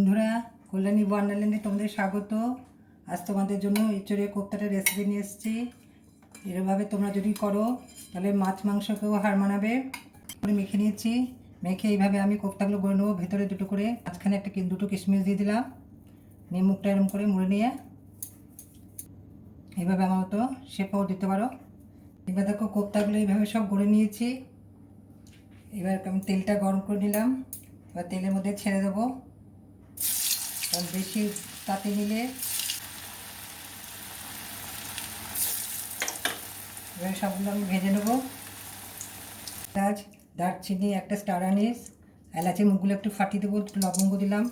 বন্ধুরা, কল্যাণী ওয়ান্ডারল্যান্ডে তোমাদের স্বাগত। আজ তোমাদের জন্য এঁচোড়ে কোপ্তাটা রেসিপি নিয়ে এসেছি। এরভাবে তোমরা যদি করো তাহলে মাছ মাংসকেও হার মানাবে। মেখে নিয়েছি, মেখে এইভাবে আমি কোপ্তাগুলো গড়ে নেবো। ভেতরে দুটো করে, মাঝখানে দুটো কিশমিশ দিয়ে দিলাম, নিয়ে মুখটা এরম করে মুড়ে নিয়ে এইভাবে আমার মতো শেপও দিতে পারো। এবার দেখো কোপ্তাগুলো এইভাবে সব গড়ে নিয়েছি। এবার আমি তেলটা গরম করে নিলাম, এবার তেলের মধ্যে ছেড়ে দেবো। কারণ বেশি তাতে নিলে এবার সবগুলো আমি ভেজে নেবো। পেঁয়াজ, দারচিনি, একটা স্টার আনিস, এলাচের মুখগুলো একটু ফাটিয়ে দেবো, একটু লবঙ্গ দিলাম।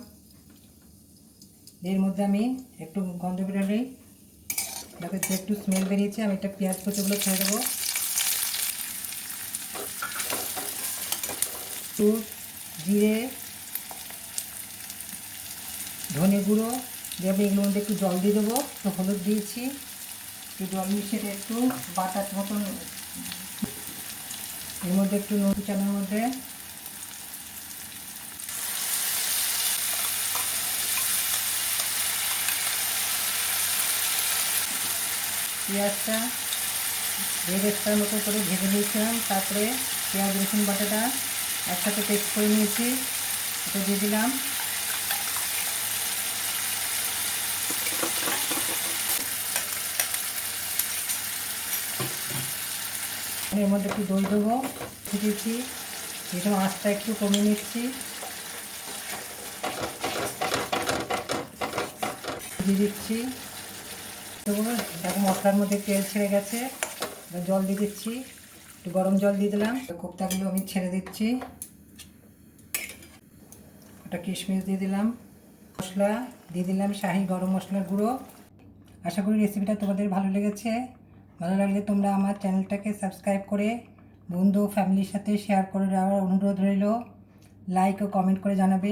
এর মধ্যে আমি একটু গন্ধ বেরোলেই যাতে একটু স্মেল বেরিয়েছে, আমি একটা পেঁয়াজ কুচোগুলো ছেড়ে দেবো। একটু জিরে, ধনে গুঁড়ো দিয়ে আমি এগুলোর মধ্যে একটু জল দিয়ে দেবো। একটু হলুদ দিয়েছি, একটু জল মিশিয়ে একটু বাটার মতন। এর মধ্যে একটু নুন চালের মধ্যে পেঁয়াজটা দেড়টার মতো করে ভেজে নিয়েছিলাম। তারপরে পেঁয়াজ রসুন বাটাটা একসাথে পেস্ট করে নিয়েছি, এটা দিয়ে দিলাম। এর মধ্যে একটু দই দেবো, দিয়েছি। এটা আঁচটা একটু কমিয়ে নিচ্ছি, দিয়ে দিচ্ছি। দেখো মশলার মধ্যে তেল ছেড়ে গেছে, জল দিয়ে দিচ্ছি, একটু গরম জল দিয়ে দিলাম। কোপ্তাগুলো আমি ছেড়ে দিচ্ছি, একটা কিশমিশ দিয়ে দিলাম, মশলা দিয়ে দিলাম শাহি গরম মশলার গুঁড়ো। আশা করি রেসিপিটা তোমাদের ভালো লেগেছে। ভালো লাগলে তোমরা আমার চ্যানেলটাকে সাবস্ক্রাইব করে বন্ধু ও ফ্যামিলির সাথে শেয়ার করে দেওয়ার অনুরোধ রইল। লাইক ও কমেন্ট করে জানাবে।